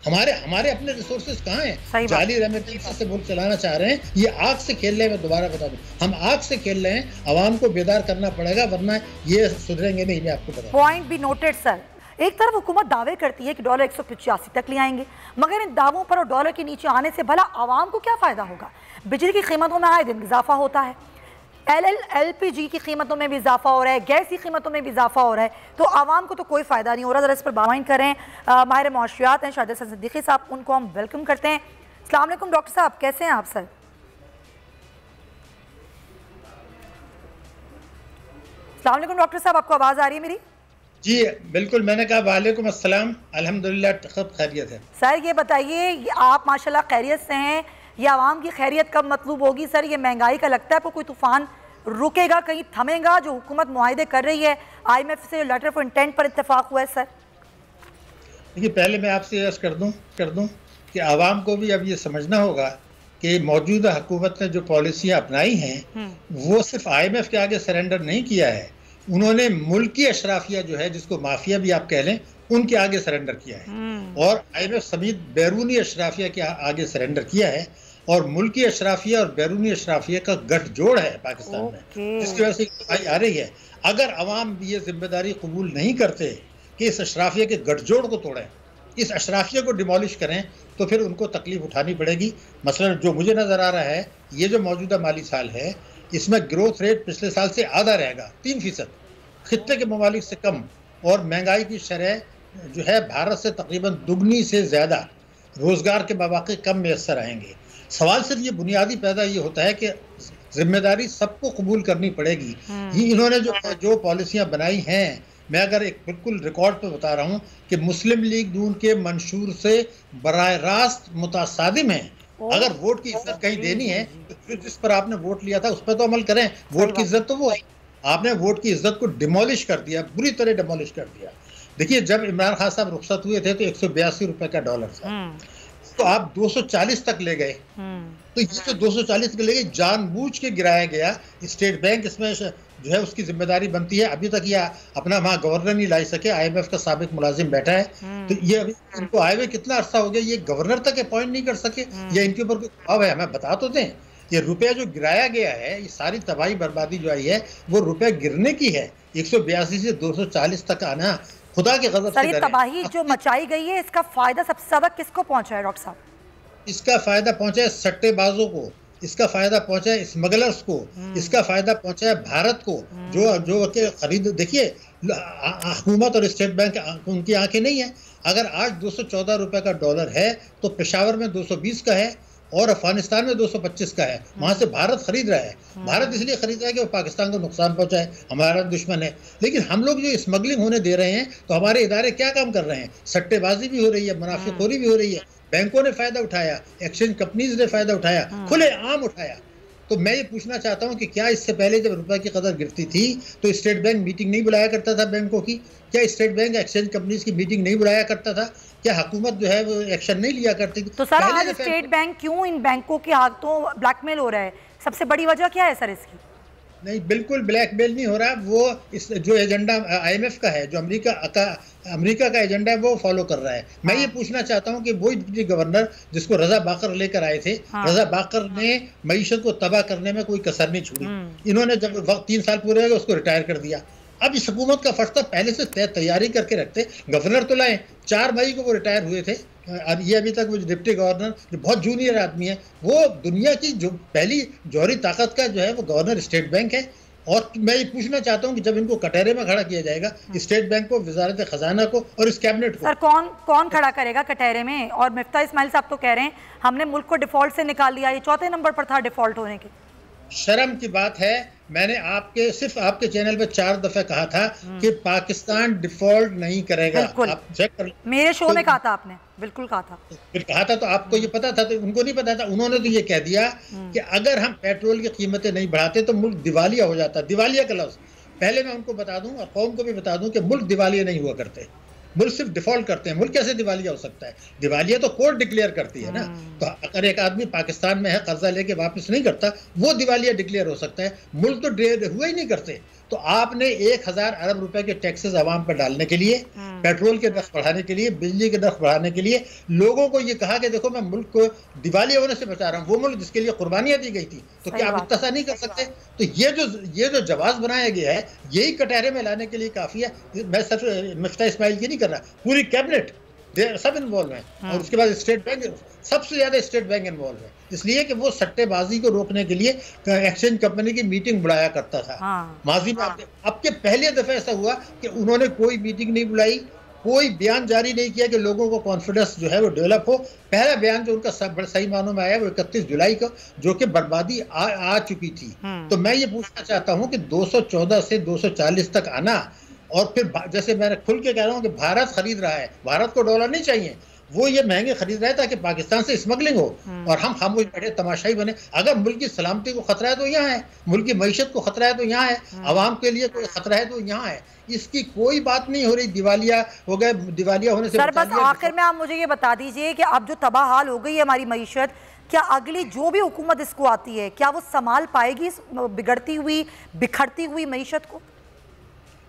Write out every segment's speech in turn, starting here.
हमारे हमारे अपने रिसोर्सेज कहाँ हैं? जाली रेमिटेंस से मुल्क चलाना चाह रहे हैं, ये आग से खेल रहे हैं। मैं दोबारा बता दूं, हम आग से खेल रहे हैं। आवाम को बेदार करना पड़ेगा, वरना ये सुधरेंगे नहीं। मैं आपको बता, पॉइंट बी नोटेड सर। एक तरफ हुकूमत दावे करती है कि डॉलर 185 तक ले आएंगे, मगर इन दावों पर और डॉलर के नीचे आने से भला आवाम को क्या फायदा होगा? बिजली की कीमतों में आए दिन इजाफा होता है, LPG की कीमतों में भी इजाफा हो रहा है, गैस की कीमतों में भी इजाफा हो रहा है, तो आवाम को तो कोई फ़ायदा नहीं हो रहा। ज़रा इस पर बात करें। माहिर मुआशियात हैं शाहिद हसन सिद्दीकी साहब, उनको हम वेलकम करते हैं। अस्सलाम वालेकुम डॉक्टर साहब, कैसे हैं आप सर? अस्सलाम वालेकुम डॉक्टर साहब, आपको आवाज़ आ रही है मेरी? जी बिल्कुल। मैंने कहा वालेकुम अस्सलाम, अल्हम्दुलिल्लाह सब खैरियत है। सर ये बताइए, आप माशाल्लाह खैरियत से हैं, ये आवाम की खैरियत कब मतलूब होगी सर? ये महंगाई का लगता है आपको कोई तूफान रुकेगा, कहीं थमेगा? जो हुकूमत मुआहिदे कर रही है, IMF से लेटर ऑफ इंटेंट पर इत्तेफाक हुआ है सर। देखिए, पहले मैं आपसे अर्ज कर दूं कि आवाम को भी अब ये समझना होगा कि मौजूदा हुकूमत ने जो पॉलिसियाँ अपनाई हैं वो सिर्फ IMF के आगे सरेंडर नहीं किया है, उन्होंने मुल्की अशराफिया जो है, जिसको माफिया भी आप कह लें, उनके आगे सरेंडर किया है। और IMF समेत बैरूनी अशराफिया के आगे सरेंडर किया है। और मुल्की अशराफिया और बैरूनी अशराफिया का गठजोड़ है पाकिस्तान में, जिसकी वजह से लड़ाई आ रही है। अगर अवाम ये जिम्मेदारी कबूल नहीं करते कि इस अशराफिया के गठजोड़ को तोड़ें, इस अशराफिया को डिमोलिश करें, तो फिर उनको तकलीफ उठानी पड़ेगी। मसलन जो मुझे नज़र आ रहा है, ये जो मौजूदा माली साल है, इसमें ग्रोथ रेट पिछले साल से आधा रहेगा, 3%, खित्ते के ममालिक से कम। और महंगाई की शरह जो है भारत से तकरीबन दुगनी से ज़्यादा, रोज़गार के मौके कम मैसर आएंगे। सवाल सिर्फ ये बुनियादी पैदा ये होता है कि जिम्मेदारी सबको कबूल करनी पड़ेगी। ये इन्होंने जो पॉलिसियाँ बनाई हैं, मैं अगर एक बिल्कुल रिकॉर्ड पे बता रहा हूँ कि मुस्लिम लीग नून के मंशूर से बराह रास्त मुतासादिम है। अगर वोट की इज्जत कहीं देनी है तो फिर जिस पर आपने वोट लिया था उस पर तो अमल करें। वोट की इज्जत तो वो है, आपने वोट की इज्जत को डिमोलिश कर दिया, बुरी तरह डिमोलिश कर दिया। देखिए, जब इमरान खान साहब रुखसत हुए थे तो 182 रुपए का डॉलर था, तो आप 240 तक ले गए। तो ये जो 240 तक ले गए, जानबूझ के गिराया गया। स्टेट बैंक इसमें जो है उसकी जिम्मेदारी बनती है। अभी तक ये अपना वहाँ गवर्नर नहीं ला सके, IMF का साबिक मुलाजिम बैठा है। तो ये अभी इनको आए हुए कितना अरसा हो गया, ये गवर्नर तक अपॉइंट नहीं कर सके, या इनके ऊपर कोई दबाव है? हमें बता तो दें। ये रुपया जो गिराया गया है, ये सारी तबाही बर्बादी जो आई है, वो रुपया गिरने की है। 182 से 240 तक आना खुदा के गजब से। तबाही जो मचाई गई है, इसका फायदा सबसे ज्यादा किसको पहुंचा है डॉक्टर साहब? इसका फायदा पहुंचा है सट्टेबाजों को, इसका फायदा पहुंचा है स्मगलर्स को, इसका फायदा पहुंचा है भारत को, जो के खरीद। देखिए, हुकूमत और स्टेट बैंक उनकी आंखें नहीं है। अगर आज 214 रुपए का डॉलर है तो पेशावर में 220 का है और अफगानिस्तान में 225 का है। वहां से भारत खरीद रहा है। भारत इसलिए खरीद रहा है कि वो पाकिस्तान को नुकसान पहुंचाए, हमारा दुश्मन है। लेकिन हम लोग जो स्मगलिंग होने दे रहे हैं, तो हमारे इदारे क्या काम कर रहे हैं? सट्टेबाजी भी हो रही है, मुनाफिखोरी भी हो रही है, बैंकों ने फायदा उठाया, एक्सचेंज कंपनीज ने फायदा उठाया, खुले आम उठाया। तो मैं ये पूछना चाहता हूं कि क्या इससे पहले जब रुपए की कदर गिरती थी तो स्टेट बैंक मीटिंग नहीं बुलाया करता था बैंकों की? क्या स्टेट बैंक एक्सचेंज कंपनीज की मीटिंग नहीं बुलाया करता था? क्या हुकूमत जो है वो एक्शन नहीं लिया करती थी? तो सर आज स्टेट बैंक क्यों इन बैंकों के हाथों ब्लैकमेल हो रहा है? सबसे बड़ी वजह क्या है सर इसकी? नहीं, बिल्कुल ब्लैकमेल नहीं हो रहा। वो इस जो एजेंडा IMF का है, जो अमेरिका का एजेंडा है, वो फॉलो कर रहा है। मैं ये पूछना चाहता हूँ कि वही डिप्टी गवर्नर जिसको रजा बाकर लेकर आए थे, रजा बाकर ने मईशत को तबाह करने में कोई कसर नहीं छोड़ी। इन्होंने जब वक्त 3 साल पूरे हो गए उसको रिटायर कर दिया। अब इस हुकूमत का फर्ज था पहले से तैयारी करके रखते, गवर्नर तो लाए। 4 मई को वो रिटायर हुए थे। और ये अभी तक वो डिप्टी गवर्नर जो बहुत जूनियर आदमी है, वो दुनिया की जो पहली जौहरी ताकत का जो है वो गवर्नर स्टेट बैंक है। और मैं ये पूछना चाहता हूँ कि जब इनको कटहरे में खड़ा किया जाएगा, स्टेट बैंक को, वजारत खजाना को और इस कैबिनेट को, सर कौन खड़ा करेगा कटहरे में? और मिफ्ता इस्माइल साहब तो कह रहे हैं हमने मुल्क को डिफॉल्ट से निकाल दिया, ये 4थे नंबर पर था डिफॉल्ट होने के। शर्म की बात है। मैंने सिर्फ आपके चैनल पे 4 दफे कहा था कि पाकिस्तान डिफॉल्ट नहीं करेगा। आप चेक कर, मेरे शो में कहा था आपने, बिल्कुल कहा था। फिर कहा था तो आपको ये पता था? तो उनको नहीं पता था? उन्होंने तो ये कह दिया कि अगर हम पेट्रोल की कीमतें नहीं बढ़ाते तो मुल्क दिवालिया हो जाता। दिवालिया का लफ्ज पहले मैं उनको बता दूं और कौम को भी बता दूं कि मुल्क दिवालिया नहीं हुआ करते, मुल्क सिर्फ डिफॉल्ट करते हैं। मुल्क कैसे दिवालिया हो सकता है? दिवालिया तो कोर्ट डिक्लेयर करती है ना। तो अगर एक आदमी पाकिस्तान में है, कर्जा लेके वापस नहीं करता, वो दिवालिया डिक्लेयर हो सकता है। मुल्क तो हुआ ही नहीं करते। तो आपने 1000 अरब रुपए के टैक्सेस आवाम पर डालने के लिए, पेट्रोल के नर्ख बढ़ाने के लिए, बिजली के नर्ख बढ़ाने के लिए लोगों को ये कहा कि देखो मैं मुल्क को दिवालिया होने से बचा रहा हूँ, वो मुल्क जिसके लिए कुर्बानियां दी गई थी, तो क्या आप इतना नहीं कर सकते? तो ये जो जवाब बनाया गया है, यही कटहरे में लाने के लिए काफी है। मैं सिर्फ मिफ्ता इस्माइल की नहीं कर रहा, पूरी कैबिनेट सब इन्वॉल्व है। और उसके बाद स्टेट बैंक, सबसे ज्यादा स्टेट बैंक इन्वॉल्व है, इसलिए कि वो सट्टेबाजी को रोकने के लिए एक्सचेंज कंपनी की मीटिंग बुलाया करता था। माजी में अब के पहले दफे ऐसा हुआ कि उन्होंने कोई मीटिंग नहीं बुलाई, कोई बयान जारी नहीं किया कि लोगों को कॉन्फिडेंस जो है वो डेवलप हो। पहला बयान जो उनका सही मानों में आया वो 31 जुलाई को, जो कि बर्बादी आ चुकी थी। तो मैं ये पूछना चाहता हूँ कि 214 से 240 तक आना, और फिर जैसे मैंने खुल के कह रहा हूँ कि भारत खरीद रहा है, भारत को डॉलर नहीं चाहिए, वो ये महंगे खरीद रहा है ताकि पाकिस्तान से स्मगलिंग हो और हम खामोश बैठे तमाशाई बने। अगर मुल्क की सलामती को खतरा है तो यहाँ है, मुल्क की मईशत को खतरा है तो यहाँ है, आवाम के लिए कोई खतरा है तो यहाँ है। इसकी कोई बात नहीं हो रही। दिवालिया हो गए, दिवालिया होने से सर बस आखिर में आप मुझे ये बता दीजिए कि अब जो तबाह हाल हो गई है हमारी मईशत, क्या अगली जो भी हुकूमत इसको आती है क्या वो संभाल पाएगी इस बिगड़ती हुई बिखरती हुई मईशत को?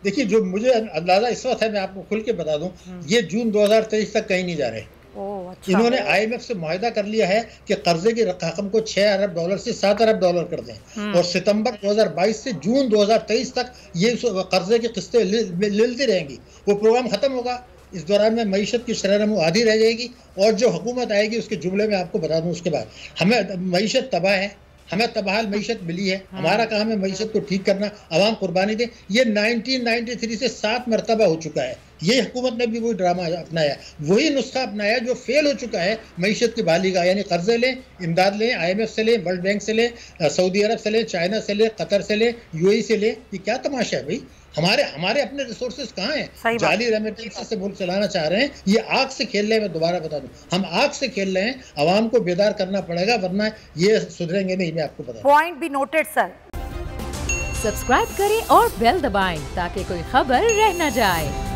देखिए, जो मुझे अंदाजा इस वक्त है, मैं आपको खुल के बता दूं, ये जून 2023 तक कहीं नहीं जा रहे। अच्छा। इन्होंने IMF से मुआहिदा कर लिया है कि कर्जे की रकम को 6 अरब डॉलर से 7 अरब डॉलर कर दें, और सितंबर 2022 से जून 2023 तक ये कर्जे की किस्तें मिलती रहेंगी। वो प्रोग्राम खत्म होगा, इस दौरान में मईशत की शरह नमू आधी रह जाएगी, और जो हुकूमत आएगी उसके जुमले में आपको बता दूं उसके बाद हमें मईशत तबाह है, हमें तबाहल मईशत मिली है, हमारा काम है मईशत को ठीक करना, आवाम कुर्बानी दे। ये 1993 से 7 मरतबा हो चुका है। ये हुकूमत ने भी वही ड्रामा अपनाया, वही नुस्खा अपनाया जो फेल हो चुका है मईशत की बहाली का, यानी कर्जे लें, इमदाद लें, IMF से लें, वर्ल्ड बैंक से लें, सऊदी अरब से लें, चाइना से लें, कतर से लें, UAE से लें। ये क्या तमाशा है भाई? हमारे अपने रिसोर्सेज कहाँ हैं? जाली रेमिटेंस से मुल्क चलाना चाह रहे हैं, ये आग से खेल रहे हैं। मैं दोबारा बता दूं, हम आग से खेल रहे हैं, आवाम को बेदार करना पड़ेगा, वरना ये सुधरेंगे नहीं। मैं आपको बता, point be noted sir. Subscribe करें और बेल दबाएं ताकि कोई खबर रह न जाए।